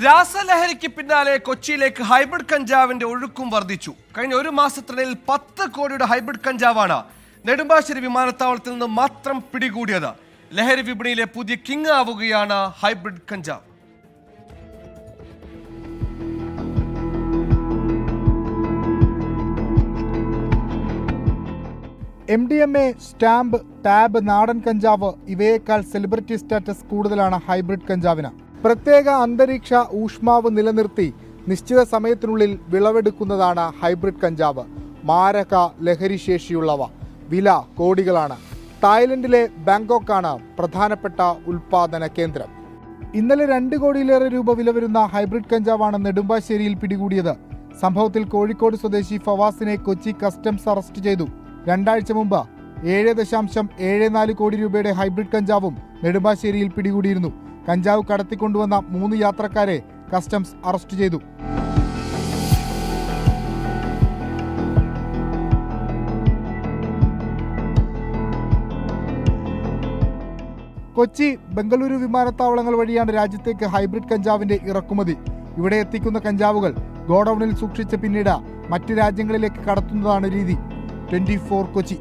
രാസലഹരിക്ക് പിന്നാലെ കൊച്ചിയിലേക്ക് ഹൈബ്രിഡ് കഞ്ചാവിന്റെ ഒഴുക്കും വർദ്ധിച്ചു. കഴിഞ്ഞ ഒരു മാസത്തിനിടയിൽ 10 കോടിയുടെ ഹൈബ്രിഡ് കഞ്ചാവാണ് നെടുമ്പാശ്ശേരി വിമാനത്താവളത്തിൽ നിന്ന് മാത്രം പിടികൂടിയത്. ലഹരി വിപണിയിലെ പുതിയ കിങ് ആവുകയാണ് ഹൈബ്രിഡ് കഞ്ചാവ്. MDMA, സ്റ്റാമ്പ്, ടാബ്, നാടൻ കഞ്ചാവ് ഇവയേക്കാൾ സെലിബ്രിറ്റി സ്റ്റാറ്റസ് കൂടുതലാണ് ഹൈബ്രിഡ് കഞ്ചാവിന്. പ്രത്യേക അന്തരീക്ഷ ഊഷ്മാവ് നിലനിർത്തി നിശ്ചിത സമയത്തിനുള്ളിൽ വിളവെടുക്കുന്നതാണ് ഹൈബ്രിഡ് കഞ്ചാവ്. മാരക ലഹരിശേഷിയുള്ളവ. വില കോടികളാണ്. തായ്ലൻഡിലെ ബാങ്കോക്കാണ് പ്രധാനപ്പെട്ട ഉൽപാദന കേന്ദ്രം. ഇന്നലെ 2 കോടിയിലേറെ രൂപ വില വരുന്ന ഹൈബ്രിഡ് കഞ്ചാവാണ് നെടുമ്പാശ്ശേരിയിൽ പിടികൂടിയത്. സംഭവത്തിൽ കോഴിക്കോട് സ്വദേശി ഫവാസിനെ കൊച്ചി കസ്റ്റംസ് അറസ്റ്റ് ചെയ്തു. 2 ആഴ്ച മുമ്പ് 7.74 കോടി രൂപയുടെ ഹൈബ്രിഡ് കഞ്ചാവും നെടുമ്പാശ്ശേരിയിൽ പിടികൂടിയിരുന്നു. കഞ്ചാവ് കടത്തിക്കൊണ്ടുവന്ന 3 യാത്രക്കാരെ കസ്റ്റംസ് അറസ്റ്റ് ചെയ്തു. കൊച്ചി, ബംഗളൂരു വിമാനത്താവളങ്ങൾ വഴിയാണ് രാജ്യത്തേക്ക് ഹൈബ്രിഡ് കഞ്ചാവിന്റെ ഇറക്കുമതി. ഇവിടെ എത്തിക്കുന്ന കഞ്ചാവുകൾ ഗോഡൌണിൽ സൂക്ഷിച്ച് പിന്നീട് മറ്റ് രാജ്യങ്ങളിലേക്ക് കടത്തുന്നതാണ് രീതി. 24 കൊച്ചി.